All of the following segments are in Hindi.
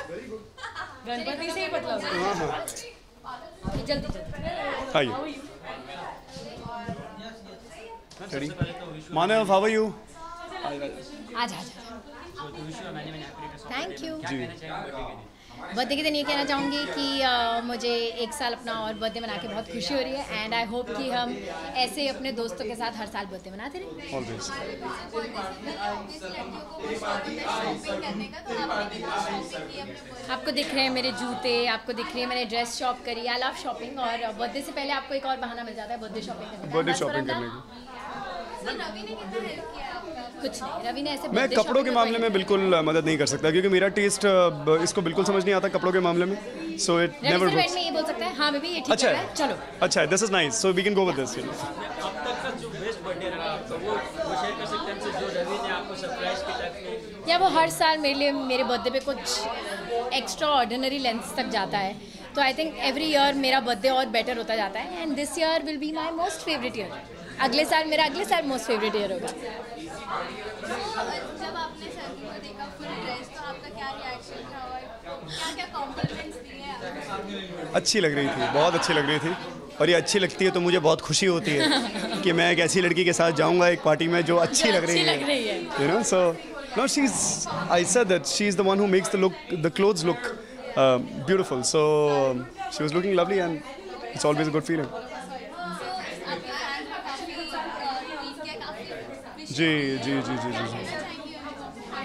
गणपति से ही बदलाव। हाँ हाँ जल्दी जल्दी आइए। मानव, हाउ आर यू? आजा आजा। Thank you. जी बर्थडे के दिन ये कहना चाहूँगी कि मुझे 1 साल अपना और बर्थडे मना के बहुत खुशी हो रही है एंड आई होप कि हम ऐसे अपने दोस्तों के साथ हर साल बर्थडे मनाते रहें। ऑलवेज। आपको दिख रहे हैं मेरे जूते, आपको दिख रही है मैंने ड्रेस शॉप करी। आई लव शॉपिंग और बर्थडे से पहले आपको एक और बहाना मिल जाता है बर्थडे शॉपिंग करने का। बर्थडे शॉपिंग करने की। कुछ नहीं, रवि ने ऐसे मैं birthday कपड़ों के shopping मामले में तो बिल्कुल मदद नहीं कर सकता क्योंकि मेरा टेस्ट इसको बिल्कुल समझ नहीं आता कपड़ों के मामले में, so it Ravi never say works. में ये बोल सकता है हाँ बेबी ये ठीक अच्छा है चलो। अच्छा है, this is nice, so we can go with this. अब तक का जो बेस्ट बर्थडे रहा आपका वो शेयर कर सकते हैं हमसे, जो रवि ने आपको सरप्राइज की टाइप में। या वो हर साल मेरे लिए मेरे बर्थडे पे कुछ एक्स्ट्रा ऑर्डिनरी लेंथ्स तक जाता है, तो आई थिंक एवरी ईयर मेरा बर्थडे और बेटर होता जाता है and this year will be my most favourite year. अगले साल मोस्ट फेवरेट ईयर होगा। जब आपने सर को देखा फुल ड्रेस तो आपका क्या रिएक्शन था और क्या-क्या कॉम्प्लीमेंट्स दिए? अच्छी लग रही थी, बहुत अच्छी लग रही थी, और ये अच्छी लगती है तो मुझे बहुत खुशी होती है कि मैं एक ऐसी लड़की के साथ जाऊंगा एक पार्टी में जो अच्छी लग रही है, you know. So no, she is, I said that she is the one who makes the clothes look beautiful, so she was looking lovely and it's always a good feeling. जी जी जी जी जी जी।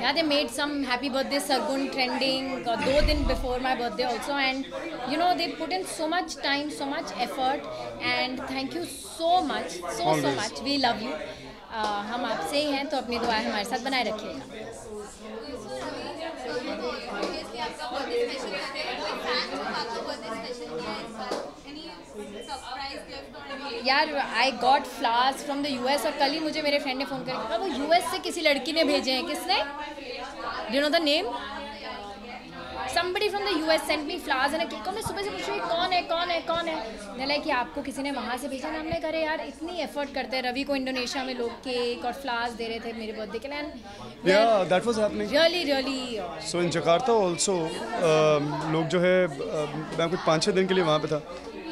Yeah, they made some happy birthday Sargun trending 2 दिन before my birthday also, and you know they put in so much time, so much effort, and thank you so much, so much. We love you. हम आपसे ही हैं तो अपनी दुआएं हमारे साथ बनाए रखिएगा। यार I got flowers from the US और कल ही मुझे मेरे फ्रेंड ने फ़ोन करके कहा वो US से किसी लड़की ने भेजे हैं। किसने? You know the name? somebody from the US sent me flowers and a मैं सुबह से पूछ रही कौन है नहीं कि आपको किसी ने वहाँ से भेजा ना। हमने करे यार इतनी एफर्ट करते हैं। रवि को इंडोनेशिया में लोग केक और फ्लावर्स दे रहे थे मेरे बर्थडे के लिए। Yeah, that was happening. Really So in Jakarta also लोग जो है मैं कुछ 5-6 दिन के लिए वहाँ पे था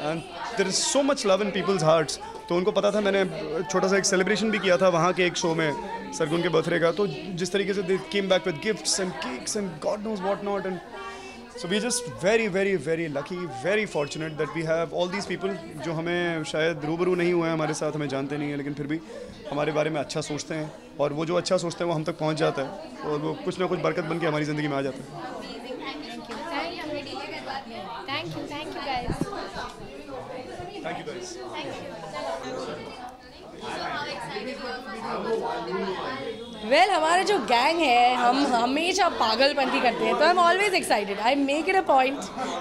and there is so much love in people's hearts, तो उनको पता था। मैंने छोटा सा एक सेलिब्रेशन भी किया था वहाँ के एक शो में सरगुन के बर्थडे का, तो जिस तरीके से they came back with gifts and cakes and God knows what not, and so we're just very lucky, very fortunate that we have all these people जो हमें शायद रूबरू नहीं हुए हैं हमारे साथ, हमें जानते नहीं हैं, लेकिन फिर भी हमारे बारे में अच्छा सोचते हैं, और वो जो अच्छा सोचते हैं वो हम तक पहुंच जाता है और वो कुछ ना कुछ बरकत बन के हमारी ज़िंदगी में आ जाता है। Thank you guys. Thank you guys. Well हमारा जो गैंग है हम हमेशा पागलपंती करते हैं, तो I am always excited. I make it a point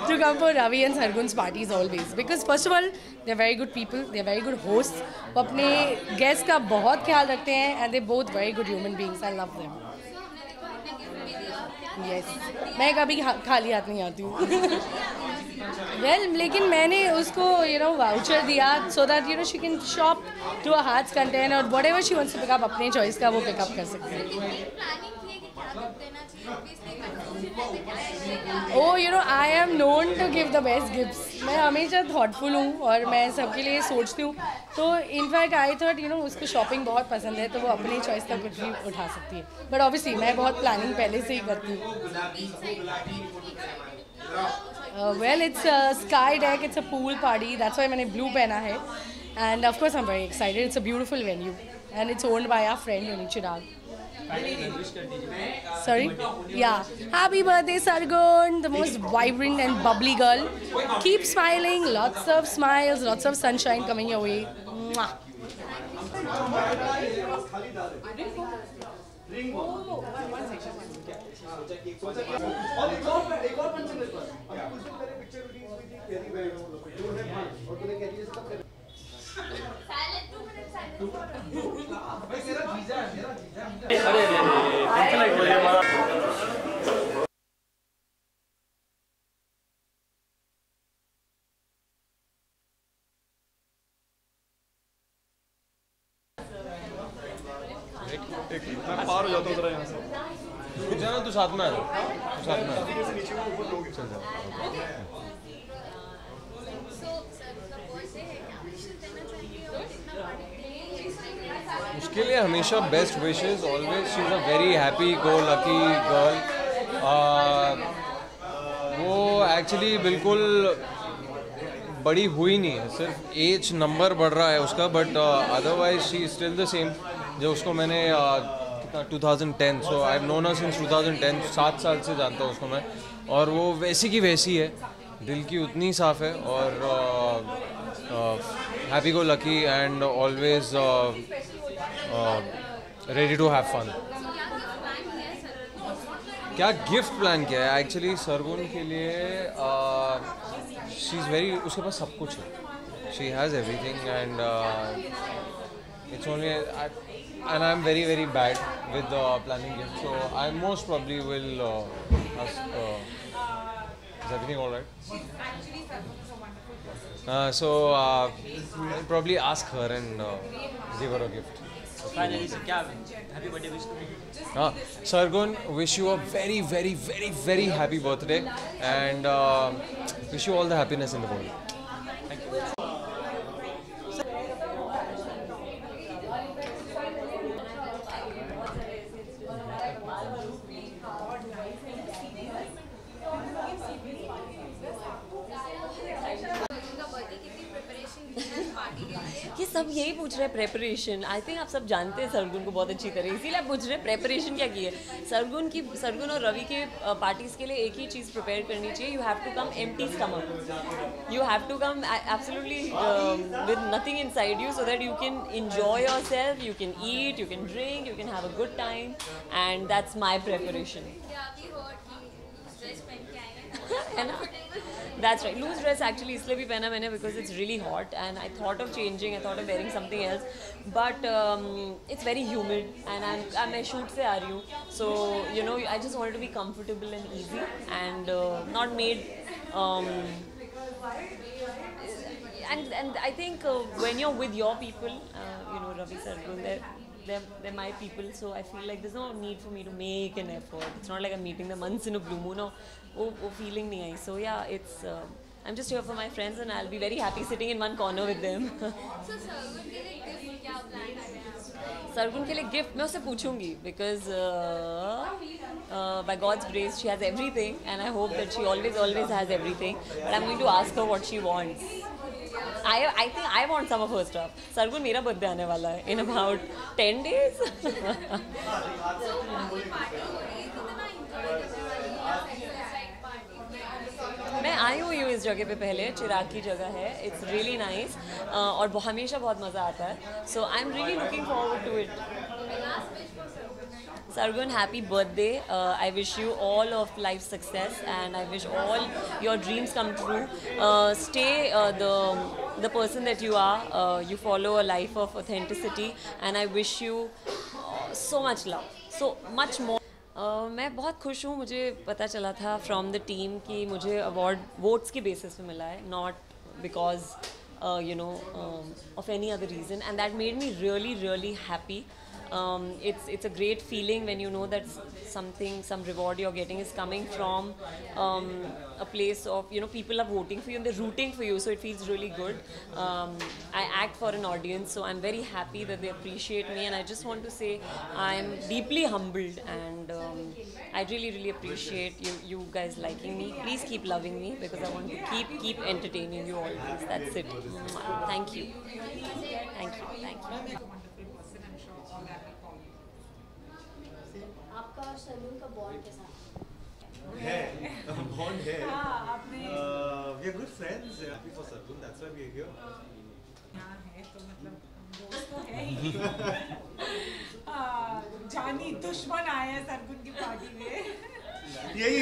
to come for Ravi and Sargun's parties always, because first of all they are very good people, they are very good host, वो अपने गेस्ट का बहुत ख्याल रखते हैं and they both very good human beings. I love them. Yes, मैं कभी खाली हाथ नहीं आती हूँ। वेल लेकिन मैंने उसको वाउचर दिया so that she can shop to a heart's content, और whatever she wants to pick up अपने चॉइस का वो पिकअप कर सकते हैं। I am known to give the best gifts. मैं हमेशा थॉटफुल हूँ और मैं सबके लिए सोचती हूँ, तो इनफैक्ट आई थॉट उसको शॉपिंग बहुत पसंद है तो वो अपनी चॉइस का कुछ भी उठा सकती है, बट ऑब्वियसली मैं बहुत प्लानिंग पहले से ही करती हूँ। Well, it's a sky deck, it's a pool party, that's why मैंने blue पहना है, and of course I'm very excited. It's a beautiful venue and it's owned by our friend Unit Chirag. Sorry? Yeah. Happy birthday Sargun, the most vibrant and bubbly girl. Keep smiling, lots of smiles, lots of sunshine coming your way. Mwah. मैं पार हो जाता हूँ जरा यहाँ से। रुक जाना, तू साथ में आ जा, तू साथ में आ जा। चल जा। उसके लिए हमेशा best wishes always. She is a very happy go lucky girl. वो एक्चुअली बिल्कुल बड़ी हुई नहीं है, सिर्फ एज नंबर बढ़ रहा है उसका, but otherwise she is still the same. जो उसको मैंने 2010, so I have known her since 2010, 7 साल से जानता हूँ उसको मैं, और वो वैसी की वैसी है, दिल की उतनी साफ है, और happy go lucky and always ready to have fun. क्या गिफ्ट प्लान किया है एक्चुअली सरगुन के लिए? शी इज़ वेरी, उसके पास सब कुछ है, she has everything, and it's only, and I am very very bad with planning gift, so I most probably will ask, is everything all right? So I'll probably ask her and give her a gift. Finally sir क्या हैप्पी बर्थडे विश करेंगे? हाँ, Sargun, wish you a very very very very happy birthday, and wish you all the happiness in the world. ये सब यही पूछ रहे हैं प्रेपरेशन। आई थिंक आप सब जानते हैं सरगुन को बहुत अच्छी तरह, इसीलिए आप पूछ रहे हैं प्रेपरेशन क्या की है। सरगुन और रवि के पार्टीज़ के लिए एक ही चीज़ प्रिपेयर करनी चाहिए, you have to come empty stomach, you have to come absolutely with nothing inside you, so that you can enjoy yourself, you can eat, you can drink, you can have a good time, and that's my preparation. है ना? That's right. Loose dress actually इसलिए भी पहना मैंने because it's really hot and I thought of changing. I thought of wearing something else, but it's very humid and मैं shoot से आ रही हूँ, so you know I just wanted to be comfortable and easy and not made. And I think when you're with your people, you know Ravi Sargun, they're my people, so I feel like there's no need for me to make an effort. It's not like I'm meeting them once in a blue moon. वो feeling नहीं आई. So yeah, it's I'm just here for my friends and I'll be very happy sitting in one corner with them. So Sargun के लिए गिफ्ट क्या प्लान कर रहे हैं? सरगुन के लिए गिफ्ट मैं उससे पूछूंगी because by God's grace she has everything and I hope that she always has everything, but I'm going to ask her what she wants. I think I want some of her stuff. Sargun मेरा बर्थडे आने वाला है in about 10 days. मैं आई हुई हूँ इस जगह पे पहले, चिराग की जगह है, इट्स रियली नाइस और हमेशा बहुत मज़ा आता है, so I am really looking forward to it. Sargun, happy birthday. I wish you all of life success and I wish all your dreams come true. Stay the person that you are. You follow a life of authenticity and I wish you so much love, so much more. मैं बहुत खुश हूँ, मुझे पता चला था फ्रॉम द टीम कि मुझे अवार्ड वोट्स के बेसिस पे मिला है, not because you know of any other reason, and that made me really happy. It's a great feeling when you know that some reward you're getting is coming from a place of, you know, people are voting for you and they're rooting for you, so it feels really good. I act for an audience, so I'm very happy that they appreciate me, and I just want to say I'm deeply humbled and I really appreciate you guys liking me. Please keep loving me because I want to keep entertaining you always. That's it. Thank you. आपका और सरगुन का बॉन्ड कैसा है? बॉन्ड है. We are good friends. Happy for Sargun. That's why we are here. हाँ है तो मतलब दोस्त तो है ही. जानी दुश्मन आया है सरगुन की पार्टी में. यही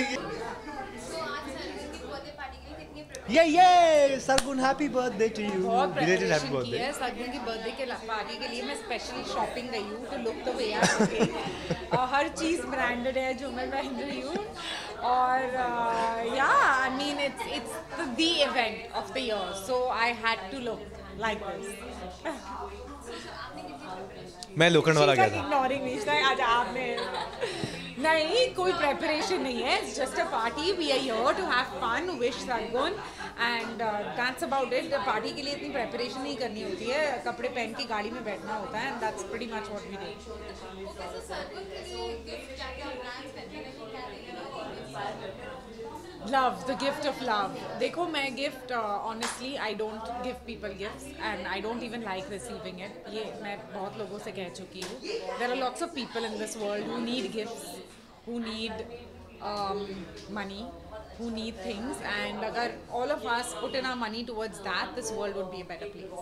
So आज सरगुन की बर्थडे पार्टी के लिए कितनी प्रिपरेशन? ये Sargun happy birthday to you. बहुत Belated happy प्रिपरेशन की birthday. है सरगुन की बर्थडे के पार्टी के लिए. मैं स्पेशली शॉपिंग गई हूँ तो लुक द वे आई हर चीज़ ब्रांडेड है जो मैं पहन रही हूँ और या I mean it's the event of the year, so I had to look like this. मैं लोखंड वाला गया था. Ignoring me. आज आपने नहीं कोई preparation नहीं है. It's just a party. We are here to have fun, wish Sargun, and that's about it. Party के लिए इतनी preparation नहीं करनी होती है. कपड़े पहन के गाड़ी में बैठना होता है, and that's pretty much what we do. Love, the gift of love. देखो मैं gift honestly I don't give people gifts and I don't even like receiving it. ये मैं बहुत लोगों से कह चुकी हूँ. There are lots of people in this world who need gifts, who need money, who need things, and अगर all of us put in our money towards that, this world would be a better place.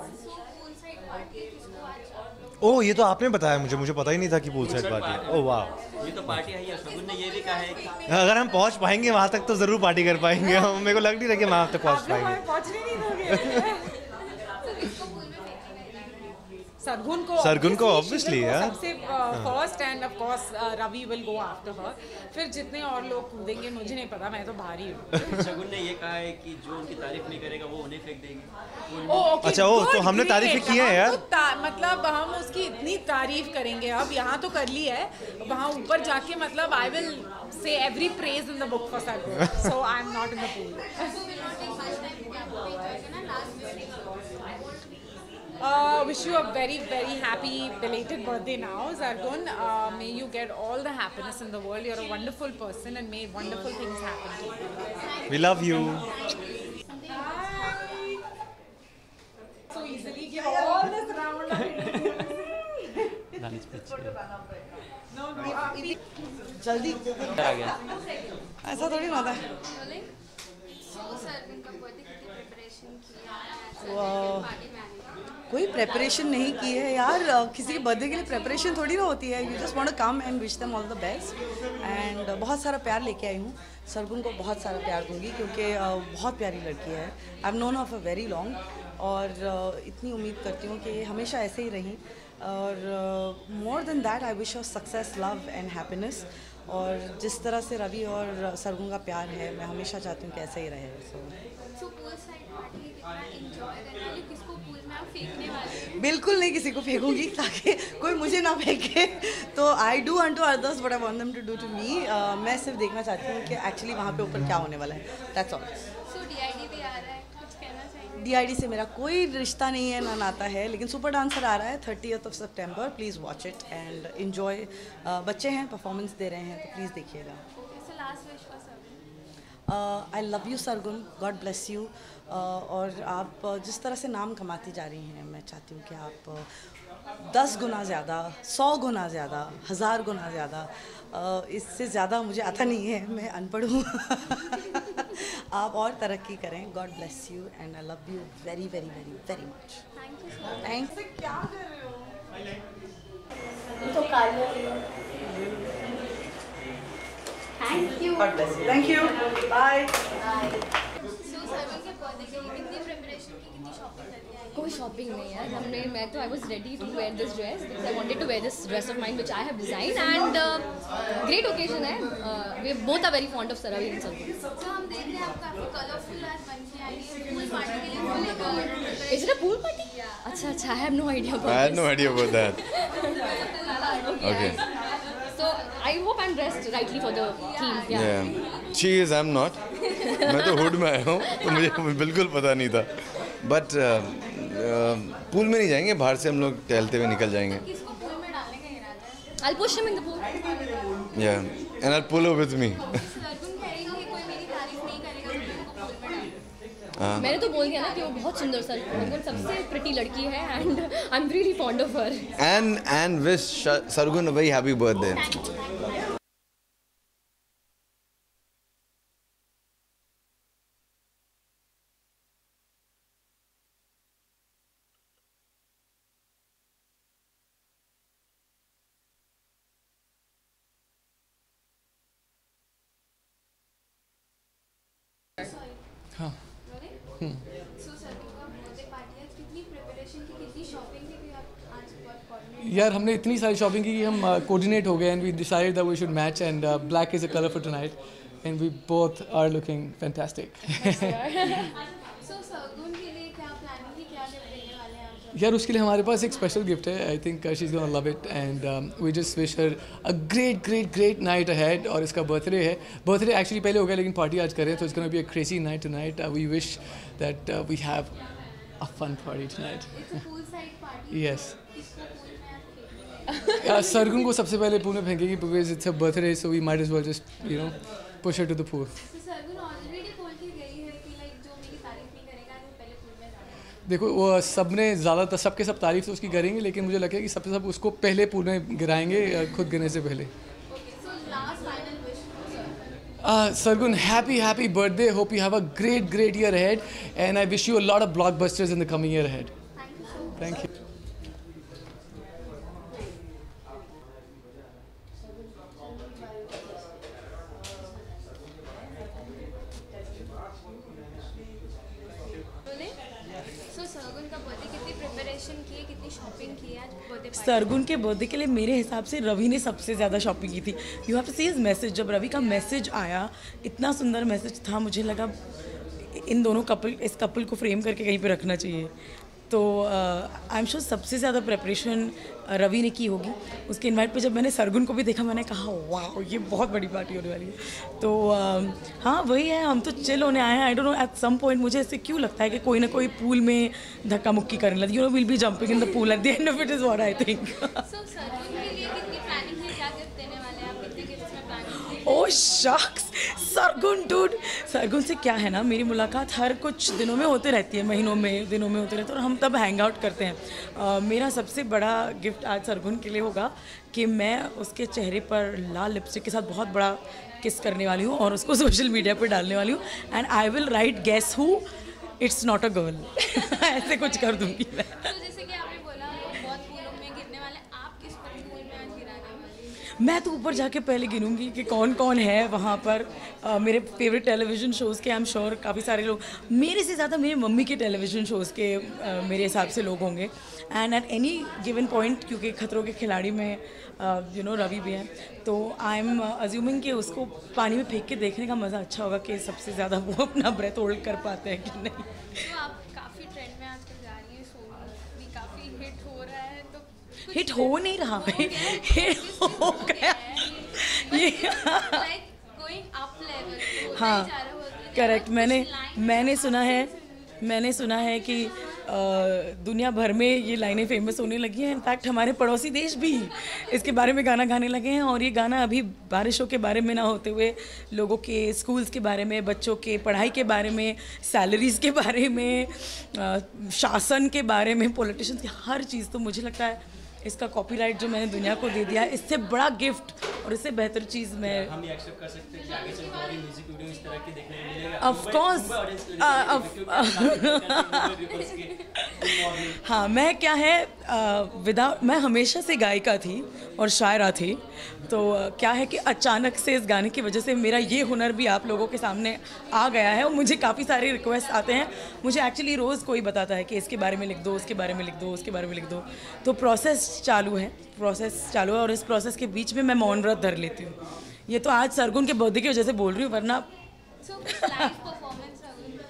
ओह ये तो आपने बताया मुझे पता ही नहीं था कि पूल साइड पार्टी है. ओह वाह. ये तो पार्टी है ही. शगुन ने ये भी कहा है कि अगर हम पहुंच पाएंगे वहाँ तक तो ज़रूर पार्टी कर पाएंगे. मेरे को लग नहीं रहा कि वहाँ तक पहुँच पाएंगे. पहुँचने नहीं दोगे. सरगुन को obviously यार. सबसे first and of course Ravi will go after her. फिर जितने और लोग कूदेंगे मुझे नहीं पता, मैं तो बाहर ही हूँ. शगुन ने ये कहा है कि जो उनकी तारीफ नहीं करेगा वो उन्हें फेंक देंगे. अच्छा ओ तो हमने तारीफ की है यार. मतलब हम उसकी इतनी तारीफ करेंगे. अब यहाँ तो कर ली है, वहाँ ऊपर जाके मतलब I will say every praise in the book for Sargun. So I am not in the pool. Wish you a very, very happy belated birthday now, Sargun. May you get all the happiness in the world. You're a wonderful person and may wonderful things happen to you. We love you. So easily give all this round. जल्दी आ गया. ऐसा थोड़ी ना होता है. कोई प्रेपरेशन नहीं की है यार. किसी के बर्थडे के लिए प्रेपरेशन थोड़ी ना होती है. You just want to come and wish them all the best. And बहुत सारा प्यार लेके आई हूँ. सरगुन को बहुत सारा प्यार दूंगी क्योंकि बहुत प्यारी लड़की है. आई have known of a very long. और इतनी उम्मीद करती हूँ कि हमेशा ऐसे ही रहें. और more than that I wish her success, love and happiness. और जिस तरह से रवि और सरगुन का प्यार है मैं हमेशा चाहती हूँ कि ऐसे ही रहे. बिल्कुल नहीं किसी को फेंकूंगी ताकि कोई मुझे ना फेंके. तो I do unto others what I want them to do to me. मैं सिर्फ देखना चाहती हूँ कि एक्चुअली वहाँ पे ऊपर क्या होने वाला है. That's all. DID से मेरा कोई रिश्ता नहीं है ना नाता है. लेकिन सुपर डांसर आ रहा है 30th of September. Please watch it and enjoy. बच्चे हैं परफॉर्मेंस दे रहे हैं तो प्लीज़ देखिएगा. I love you Sargun. God bless you. और आप जिस तरह से नाम कमाती जा रही हैं मैं चाहती हूँ कि आप 10 गुना ज़्यादा, 100 गुना ज़्यादा, 1000 गुना ज़्यादा. इससे ज़्यादा मुझे आता नहीं है, मैं अनपढ़ हूँ. आप और तरक्की करें. God bless you and I love you very very very very much. Thanks. क्या कर रहे हो? Thank you. God bless you. Thank you. Bye. कोई शॉपिंग नहीं यार. मैं तो I was ready to wear this dress because I wanted to wear this dress of mine which I have design and great occasion है. We both are very fond of Sarvi and Sargun. Is it a pool party? अच्छा I have no idea about. I had no idea about that. Okay. So I hope I'm dressed rightly for the theme. Yeah. She is. I'm not. मैं तो हुड में आया हूँ तो मुझे बिल्कुल पता नहीं था. बट पूल में नहीं जाएंगे, बाहर से हम लोग टहलते हुए निकल जाएंगे. I'll push him in the pool. Yeah. And I'll pull her with me. मैंने तो बोल दिया ना कि वो बहुत सुंदर सरगुन सबसे प्रिटी लड़की है and I am really fond of her. And wish Sargun a very happy birthday. हाँ. यार हमने इतनी सारी शॉपिंग की कि हम कोऑर्डिनेट हो गए and we decided that we should match and black is a colour for tonight and we both are looking fantastic. So Sargun के लिए क्या प्लानिंग है, क्या गिफ्ट देने वाले यार उसके लिए हमारे पास एक स्पेशल गिफ्ट है. I think she is gonna love it and we just wish her a great night ahead. और इसका बर्थडे है. बर्थडे एक्चुअली पहले हो गया लेकिन पार्टी आज करें तो it's gonna be a crazy night tonight. We wish that we have a fun party tonight. Yes. Sargun को सबसे पहले पूल में फेंकेगी because it's a birthday so we might as well just you know push her to the pool. देखो वो सब ने ज़्यादातर सबके सब तारीफ तो उसकी करेंगे लेकिन मुझे लगता है कि सबसे सब उसको पहले पूल में गिराएंगे खुद गिरने से पहले. Sargun, happy birthday. Hope you have a great year ahead and I wish you a lot of blockbusters in the coming year ahead. Thank you. Sargun के बर्थडे के लिए मेरे हिसाब से रवि ने सबसे ज़्यादा शॉपिंग की थी. You have to see his message. जब रवि का मैसेज आया इतना सुंदर मैसेज था, मुझे लगा इन दोनों इस कपल को फ्रेम करके कहीं पे रखना चाहिए. तो आई एम श्योर सबसे ज़्यादा प्रेपरेशन रवि ने की होगी. उसके इनवाइट पे जब मैंने सरगुन को भी देखा मैंने कहा वाह ये बहुत बड़ी पार्टी होने वाली है. तो हाँ वही है, हम तो चिल होने आए हैं. I don't know at some point मुझे ऐसे क्यों लगता है कि कोई ना कोई पूल में धक्का मुक्की करने लगी. You know will be jumping in the pool at the end of it is what I think. Oh shucks Sargun dude. Sargun से क्या है ना, मेरी मुलाकात हर कुछ दिनों में होते रहती है, महीनों में दिनों में होते रहते हैं और हम तब हैंग आउट करते हैं. मेरा सबसे बड़ा गिफ्ट आज सरगुन के लिए होगा कि मैं उसके चेहरे पर लाल लिपस्टिक के साथ बहुत बड़ा किस करने वाली हूँ और उसको सोशल मीडिया पर डालने वाली हूँ. And I will write guess who, it's not a girl. ऐसे कुछ कर दूँगी मैं. मैं तो ऊपर जाके पहले गिनूंगी कि कौन कौन है वहाँ पर. मेरे फेवरेट टेलीविज़न शोज़ के आई एम श्योर काफ़ी सारे लोग, मेरे से ज़्यादा मेरी मम्मी के टेलीविज़न शोज़ के मेरे हिसाब से लोग होंगे. And at any given point क्योंकि खतरों के खिलाड़ी में यू नो रवि भी हैं तो आई एम अज्यूमिंग कि उसको पानी में फेंक के देखने का मज़ा अच्छा होगा कि सबसे ज़्यादा वो अपना ब्रेथ होल्ड कर पाते हैं कि नहीं. तो आप काफ़ी ट्रेंड में आजकल जा रही हैं, सो भी काफ़ी हिट हो रहा है. तो हिट हो नहीं रहा है, हिट हो गया ये. हाँ करेक्ट. मैंने सुना है कि दुनिया भर में ये लाइनें फेमस होने लगी हैं. इनफैक्ट हमारे पड़ोसी देश भी इसके बारे में गाना गाने लगे हैं. और ये गाना अभी बारिशों के बारे में ना होते हुए लोगों के स्कूल्स के बारे में, बच्चों के पढ़ाई के बारे में, सैलरीज़ के बारे में, शासन के बारे में, पॉलिटिशियंस की हर चीज़. तो मुझे लगता है इसका कॉपीराइट जो मैंने दुनिया को दे दिया है, इससे बड़ा गिफ्ट और इससे बेहतर चीज़ मैं हम ये एक्सेप्ट कर सकते हैं कि आगे चलकर और म्यूजिक वीडियो इस तरह के देखने को मिलेगा. Of course. हाँ मैं क्या है मैं हमेशा से गायिका थी और शायरा थी. तो क्या है कि अचानक से इस गाने की वजह से मेरा ये हुनर भी आप लोगों के सामने आ गया है. और मुझे काफ़ी सारे रिक्वेस्ट आते हैं. मुझे एक्चुअली रोज़ कोई बताता है कि इसके बारे में लिख दो, उसके बारे में लिख दो, उसके बारे में लिख दो. तो प्रोसेस चालू है और इस प्रोसेस के बीच में मैं मौन व्रत धर लेती हूँ. ये तो आज सरगुन के बर्थडे की वजह से बोल रही हूँ, वरना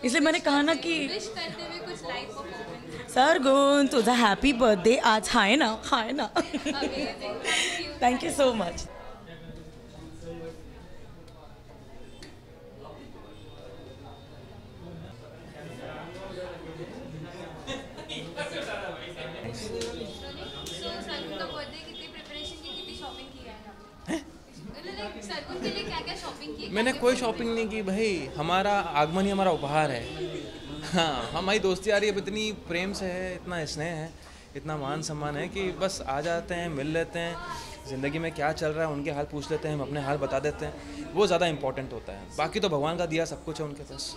इसलिए मैंने कहा ना कि सरगुन तुझा हैप्पी बर्थडे आज. हाय ना. Thank you so much. मैंने कोई शॉपिंग नहीं की भाई. हमारा आगमन ही हमारा उपहार है. हाँ हमारी दोस्ती आ रही है, इतनी प्रेम से है, इतना स्नेह है, इतना मान सम्मान है कि बस आ जाते हैं, मिल लेते हैं, ज़िंदगी में क्या चल रहा है उनके हाल पूछ लेते हैं, हम अपने हाल बता देते हैं. वो ज़्यादा इंपॉर्टेंट होता है. बाकी तो भगवान का दिया सब कुछ है उनके पास.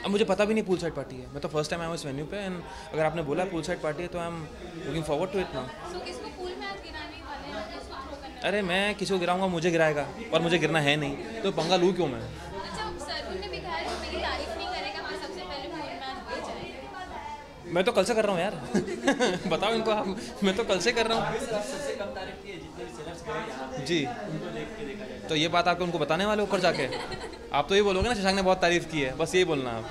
अब मुझे पता भी नहीं पूल साइड पार्टी है. मैं तो फर्स्ट टाइम आया हूँ इस वेन्यू पे. एंड अगर आपने बोला पूल साइड पार्टी है तो I am looking forward to it now. अरे मैं किसी को गिराऊंगा मुझे गिराएगा और मुझे गिरना है नहीं, तो पंगा लूँ क्यों मैं. मैं तो कल से कर रहा हूँ यार. बताओ इनको आप. मैं तो कल से कर रहा हूँ जी. तो ये बात आपको उनको बताने वाले ऊपर जाके. आप तो ये बोलोगे ना शशांक ने बहुत तारीफ की है, बस यही बोलना आप.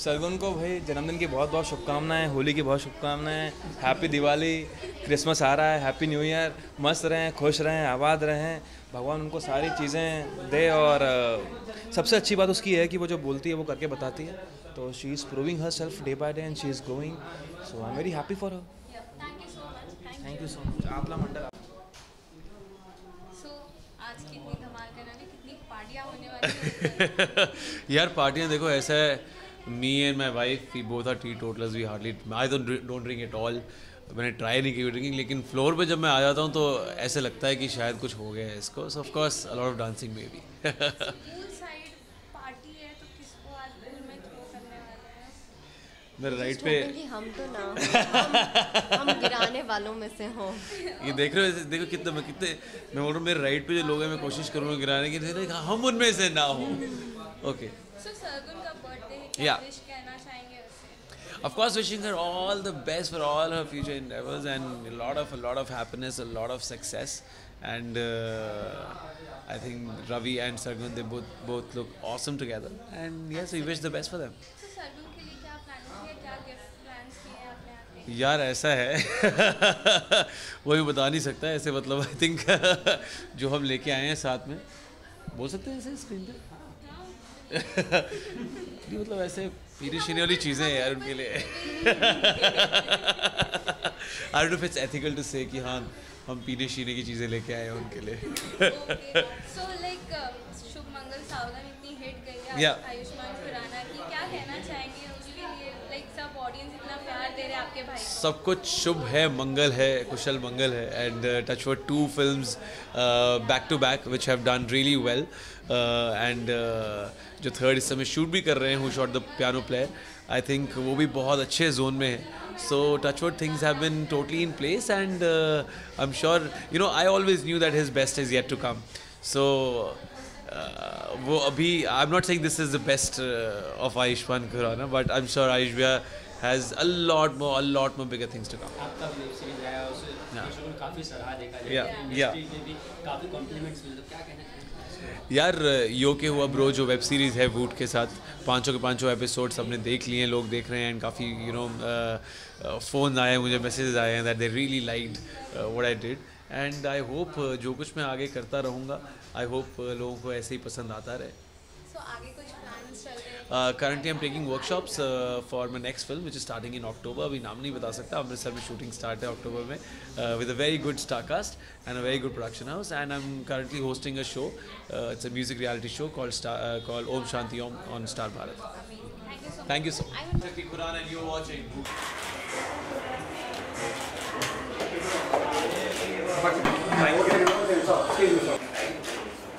सरगुन को भाई जन्मदिन की बहुत बहुत शुभकामनाएं, होली की बहुत शुभकामनाएं, हैप्पी दिवाली, क्रिसमस आ रहा है, हैप्पी न्यू ईयर। मस्त रहें, खुश रहें, आबाद रहें, भगवान उनको सारी चीज़ें दे। और सबसे अच्छी बात उसकी है कि वो जो बोलती है वो करके बताती है। तो she is proving her self day by day and she is growing, so I am very happy for her. Thank you so much. आपला मंडल। आज कितनी धमाल करेंगे, कितनी पार्टियां होने वाली हैं? यार पार्टियां देखो ऐसा है, me and my wife we both are teetotallers, we hardly, I don't drink at all. मैंने ट्राई नहीं की ड्रिंकिंग, लेकिन फ्लोर पे जब मैं आ जाता हूँ तो ऐसे लगता है कि शायद कुछ हो गया है इसको। सो of course a lot of dancing may be. मेरे राइट पे हम तो ना हम गिराने वालों में से हो। ये देख रहे हो, देखो कितने मैं बोल रहा हूँ, मेरे राइट पे जो लोग हैं मैं कोशिश करूँगा गिराने की, हम उनमें से ना हो। ओके, सरगुन का बर्थडे है, विश कहना चाहेंगे उसे? Of course, wishing her all the best for all her future endeavors and a lot of happiness, a lot of success. And I think Ravi and Sargun, they both look awesome together. And yes, we wish the best for them. So Sargun के लिए क्या प्लान है, क्या गिफ्ट प्लान्स किए हैं आपने? यार ऐसा है वो भी बता नहीं सकता ऐसे, मतलब आई थिंक जो हम लेके आए हैं साथ में, बोल सकते हैं ऐसे स्क्रीन पे मतलब ऐसे पीने शीने वाली चीज़ें हैं यार उनके लिए। I don't know if it's ethical to say कि हाँ हम पीने शीने की चीज़ें लेके आए हैं उनके लिए। So like शुभ मंगल सावधान इतनी हिट गई है आयुष्मान खुराना की, क्या कहना चाहेंगे उसके लिए? लाइक सब ऑडियंस इतना प्यार दे रहे हैं आपके भाई को। सब कुछ शुभ है, मंगल है, कुशल मंगल है। And touchwood 2 films back to back which have done really well. And जो थर्ड इस समय शूट भी कर रहे हैं, who shot the piano player, I think वो भी बहुत अच्छे जोन में है। So touchwood, things have been totally in place, and I'm sure, you know, I always knew that his best is yet to come. So वो अभी, I'm not saying this is the best of Ayushmann Khurrana, but I'm sure Ayush Bhaiya has a lot more bigger things to come. आपका वेब सीरीज आया, उसमें काफ़ी सराहा देखा जाए, Yeah. काफ़ी कॉम्प्लीमेंट्स मिले, तो क्या कहना है यार? यो के हुआ ब्रो जो वेब सीरीज़ है वूट के साथ, 5 के 5 एपिसोड्स हमने देख लिए हैं, लोग देख रहे हैं। एंड काफ़ी यू नो फ़ोन आए, मुझे मैसेजेस आए हैं that they really liked what I did. And I hope जो कुछ मैं आगे करता रहूँगा, आई होप लोगों को ऐसे ही पसंद आता रहे। Currently I'm taking workshops for my next film which is starting in October. अभी नाम नहीं बता सकता, अमृतसर में shooting start है अक्टूबर में with a very good star cast and a very good production house, and I'm currently hosting a show. It's a music reality show called Om Shanti Om on Star Bharat. Thank you so much. Shakti Khurrana and you're watching.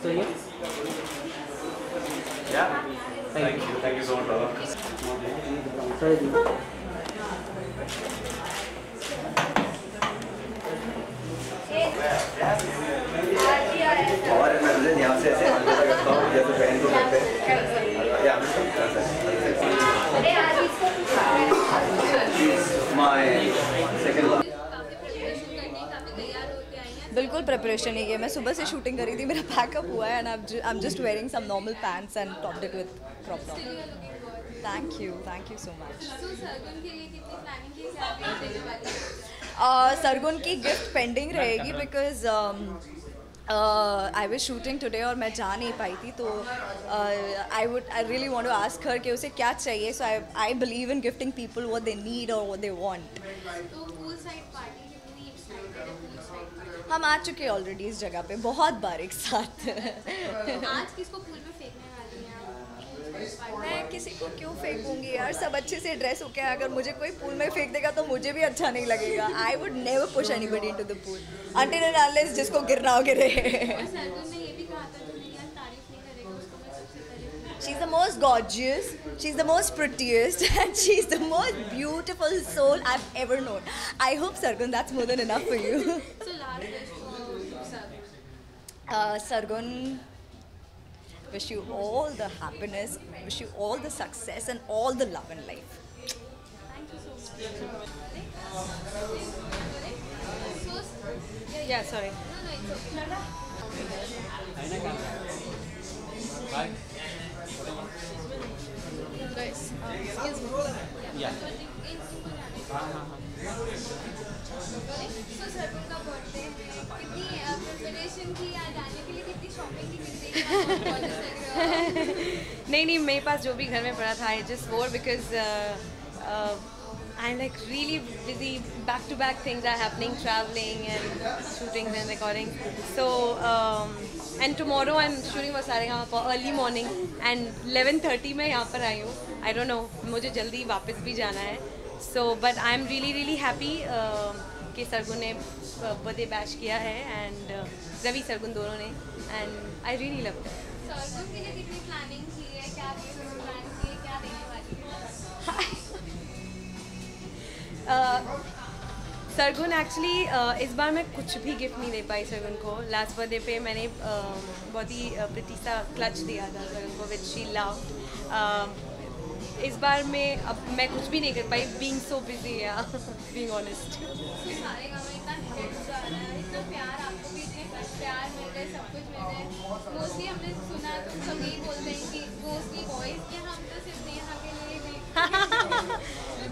So yes. Yeah. Thank you so much, brother. और मैं यहाँ से ऐसे करता हूँ जैसे बहन को करते हैं। My second love. बिल्कुल प्रिपरेशन ही है। मैं सुबह से शूटिंग करी थी, मेरा पैकअप हुआ है, and I am just wearing some normal pants and topped it with crop top. Thank you so much. Sargun की गिफ्ट पेंडिंग रहेगी because I was shooting today और मैं जा नहीं पाई थी, तो I really want to ask her कि उसे क्या चाहिए। So I believe in gifting people what they need और व्हाट दे वांट। हम आ चुके ऑलरेडी इस जगह पे बहुत बार एक साथ। आज किसको पूल में फेंकने वाली हैं? मैं किसी को क्यों फेंकूंगी यार, सब अच्छे से ड्रेस होके, अगर मुझे कोई पूल में फेंक देगा तो मुझे भी अच्छा नहीं लगेगा। I would never push anybody into the pool until and unless जिसको गिरना हो गिरे। She's the most gorgeous, she's the most prettiest, and she's the most beautiful soul I've ever known. I hope, Sargun, that's more than enough for you. So last wish for Sargun. Sargun, wish you all the happiness, wish you all the success and all the love in life. Thank you so much. Yeah, sorry. Bye. Guys, excuse me. Yeah. So Sargun का बर्थडे कितनी प्रिपरेशन की आज आने के लिए, कितनी शॉपिंग की, नहीं मेरे पास जो भी घर में पड़ा था आई जस्ट वोर because I'm like really busy, back-to-back things are happening, traveling and shooting and recording. So and tomorrow I'm shooting for Saregama early morning and 11:30 मैं यहाँ पर आई हूँ. I don't know, मुझे जल्दी वापस भी जाना है. So but I'm really happy कि सरगुन ने बर्थडे बैश किया है and रवि सरगुन दोनों ने and I really love it. Sargun के लिए कितनी प्लानिंग की है, क्या प्लान की है, क्या देने वाली है? सरगुन एक्चुअली इस बार मैं कुछ भी गिफ्ट नहीं दे पाई सरगुन को. लास्ट बर्थडे पे मैंने बहुत ही प्रिटी सा क्लच दिया था सरगुन को विच शी लव्ड. इस बार मैं कुछ भी नहीं कर पाई, बीइंग सो बिजी या बीइंग ऑनेस्ट. इतना प्यार आपको भी, इतने प्यार मिल रहे, सब कुछ मिल रहा है. मोस्टली हमने सुना तो सब यही बोलते हैं कि मोस्टली बॉयज़ के, हम तो सिर्फ नेहा के लिए नहीं. तो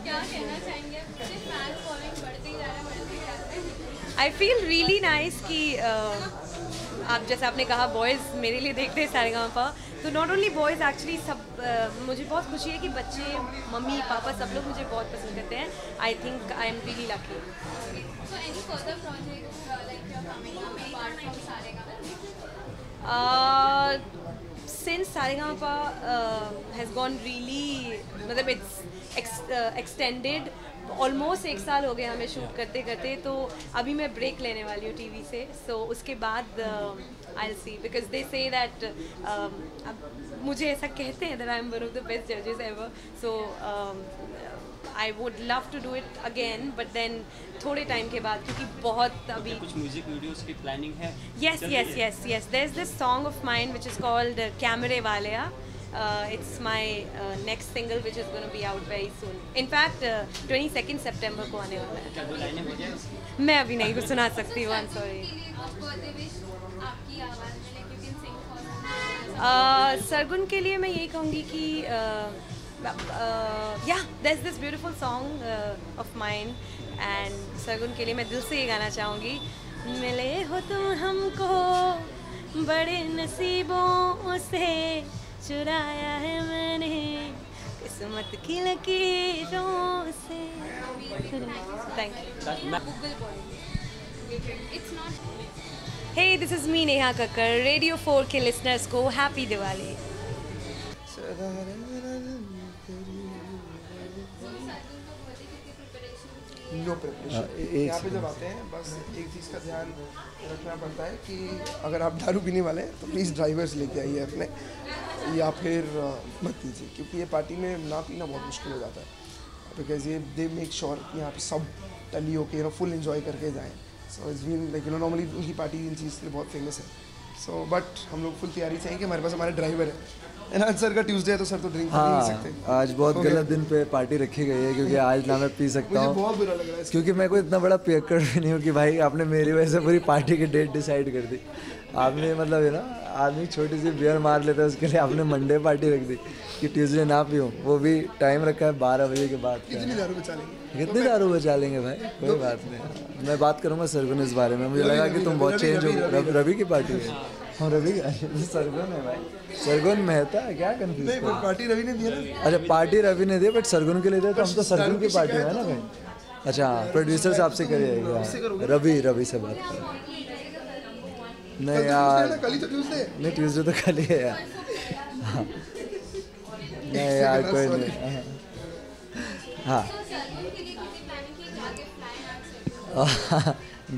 क्या कहना चाहेंगे, सिर्फ फैन फॉलोइंग बढ़ते ही जा रहा है. आई फील रियली नाइस कि आप जैसे आपने कहा बॉयज़ मेरे लिए देखते हैं सारेगामा, तो नॉट ओनली बॉयज़ एक्चुअली सब मुझे बहुत खुशी है कि बच्चे, मम्मी पापा सब लोग मुझे बहुत पसंद करते हैं. I think I am really lucky. So any further projects like you're coming up apart from Saregama? Since Saregama has gone really, मतलब it's extended, ऑलमोस्ट 1 साल हो गया हमें शूट करते करते, तो अभी मैं ब्रेक लेने वाली हूँ टीवी से. सो उसके बाद I'll see, because they say that मुझे ऐसा कहते हैं that I'm one of the best judges ever. So I would love to do it again, but then थोड़े टाइम के बाद, क्योंकि बहुत अभी कुछ म्यूजिक वीडियोस की प्लानिंग है. Yes. There's this song of mine which is called Camere Valaya. It's my next single which is going to be out very soon. In fact, 22nd September को आने वाला है. क्या 2 लाइनें हो जाए? मैं अभी नहीं कुछ सुना सकती हूँ. I'm sorry. आपकी आवाज़ में like you can sing for Sargun के लिए मैं यही कहूँगी कि yeah, there's this beautiful song of mine, and Sargun के लिए मैं दिल से ये गाना चाहूँगी. मिले हो तुम हमको बड़े नसीबों से, चुराया है मैंने किस्मत की लकीरों से. Thank you. It's not. Hey, this is me Neha Kakkar. Radio 4 के listeners को Happy Diwali. No preparation. यहाँ पे जब आते हैं बस एक चीज़ का ध्यान रखना पड़ता है कि अगर आप दारू पीने वाले हैं तो प्लीज़ ड्राइवर्स लेके आइए अपने, या फिर मत पीजिए, क्योंकि ये पार्टी में ना पीना बहुत मुश्किल हो जाता है. बिकॉज ये दे मेक श्योर कि यहाँ पे सब टली होके फुल इन्जॉय करके जाएँ. So it's been like normally उनकी पार्टी इन चीज़ के लिए बहुत फेमस है. सो बट हम लोग फुल तैयारी चाहिए कि हमारे पास हमारे ड्राइवर है. एंड सर का ट्यूसडे है तो सर तो ड्रिंक नहीं पी सकते. आज बहुत गलत दिन पे पार्टी रखी गई है, क्योंकि आज ना मैं पी सकता हूँ. मुझे बहुत बुरा लग रहा है क्योंकि मैं कोई इतना बड़ा पियक्कड़ भी नहीं हूँ कि भाई आपने मेरी वजह से पूरी पार्टी की डेट डिसाइड कर दी. आपने मतलब है ना, आदमी छोटी सी बियर मार लेता है, उसके लिए आपने मंडे पार्टी रख दी कि ट्यूसडे ना पीऊँ. वो भी टाइम रखा है 12 बजे के बाद. कितनी दारू बचा लेंगे? कितनी दारू बचा लेंगे भाई, कोई बात नहीं. मैं बात करूँगा सरगुन इस बारे में. मुझे लगा कि तुम बहुत चेंज हो. रवि की पार्टी है. हाँ रवि सरगुन है भाई. सरगुन मेहता है क्या? कंफ्यूज नहीं, पार्टी रवि ने दिया ना. अच्छा पार्टी रवि ने दी, बट सरगुन के लिए दिया तो हम तो सरगुन की पार्टी है ना भाई. अच्छा प्रोड्यूसर साहब से करिए. रवि से बात करें. नहीं यार, नहीं ट्यूसडे तो कल ही है यार. नहीं यार कोई नहीं. हाँ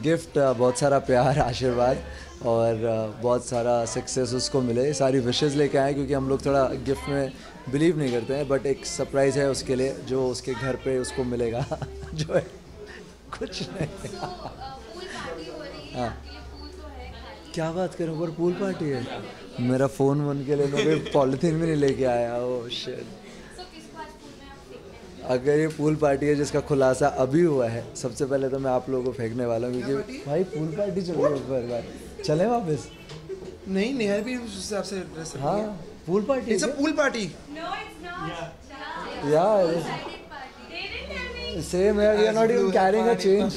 गिफ्ट बहुत सारा प्यार, आशीर्वाद और बहुत सारा सक्सेस उसको मिले. सारी विशेज़ लेके आए, क्योंकि हम लोग थोड़ा गिफ्ट में बिलीव नहीं करते हैं, बट एक सरप्राइज़ है उसके लिए जो उसके घर पे उसको मिलेगा. जो है कुछ नहीं. हाँ क्या बात करूँ, पर पूल पार्टी है. मेरा फ़ोन वन के लिए मैं कोई पॉलीथीन भी नहीं लेके आया. Oh shit. अगर ये पूल पार्टी है जिसका खुलासा अभी हुआ है, सबसे पहले तो मैं आप लोगों को फेंकने वाला हूँ, क्योंकि भाई पूल पार्टी चल रही है ऊपर. बार चले वापस. नहीं नेहा भी उस हिसाब से ड्रेस. हाँ pool party. It's a pool party. यार सेम है, we are not even carrying a change.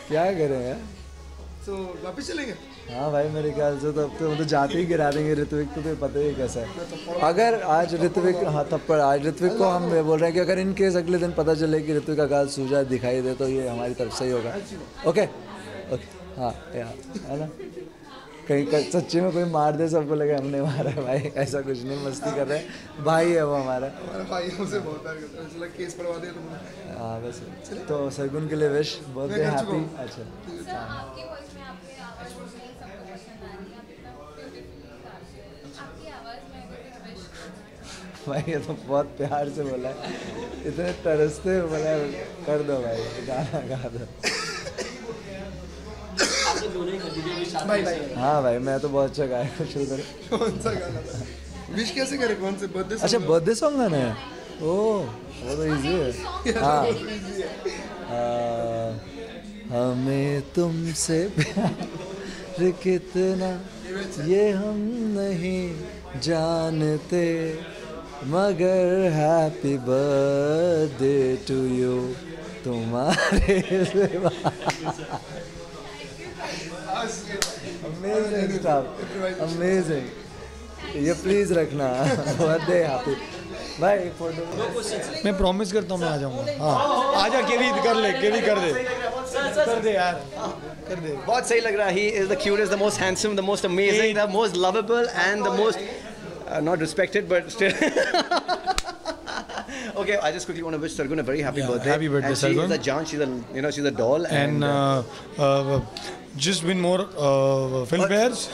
क्या करें यार। तो वापस चलेंगे। हाँ भाई मेरे ख्याल से तो अब तो मतलब जाते ही गिरा देंगे ऋत्विक, तो पता ही कैसा है। अगर आज ऋत्विक, हाँ थप्पड़, आज ऋत्विक को हम बोल रहे हैं कि अगर इन केस अगले दिन पता चले कि ऋत्विक का गाल सूजा दिखाई दे तो ये हमारी तरफ से ही होगा। ओके ओके हाँ यार, है ना। कहीं सच्ची में कोई मार दे सबको लगे हमने मारा है भाई, ऐसा कुछ नहीं, मस्ती कर रहे हैं, भाई है वो हमारा भाई, हमसे बहुत प्यार करता है, चलो केस पढ़वा दिया तुमने। हाँ बस तो सरगुन के लिए विश, बर्थडे हैप्पी। अच्छा भाई ये तो बहुत प्यार से बोला है, इतने तरसते हुए बोला है, कर दो भाई गाना गा दो। भाई हाँ भाई मैं तो बहुत अच्छा गाया कुछ। कौन सा गाना विश कैसे करे, कौन से बर्थडे? अच्छा बर्थडे सॉन्ग गाना है, ओह वो तो इजी है। हाँ हमें तुमसे प्यार कितना ये हम नहीं जानते, मगर हैप्पी बर्थडे टू यू तुम्हारे सिवा। Amazing stuff, amazing. ये प्लीज रखना बर्थडे हैप्पी भाई। फोटो मैं प्रॉमिस करता हूँ मैं आ जाऊँगा। हाँ आजा केवी, कर ले केवी, कर दे यार, कर दे। बहुत सही लग रहा है। He is the cutest, the most handsome, the most amazing, the most lovable and the most not respected but still okay, I just quickly want to wish Sargun a very happy birthday. Happy birthday, and Sargun. She is a Jaan, she's a doll, and just win more film fairs.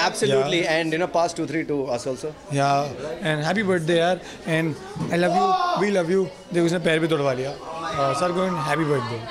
Absolutely, yeah. And pass 2-3 to us also. Yeah, and happy birthday yaar, and I love you, we love you. देखो उसने पैर भी तोड़वा लिया। Sargun, happy birthday.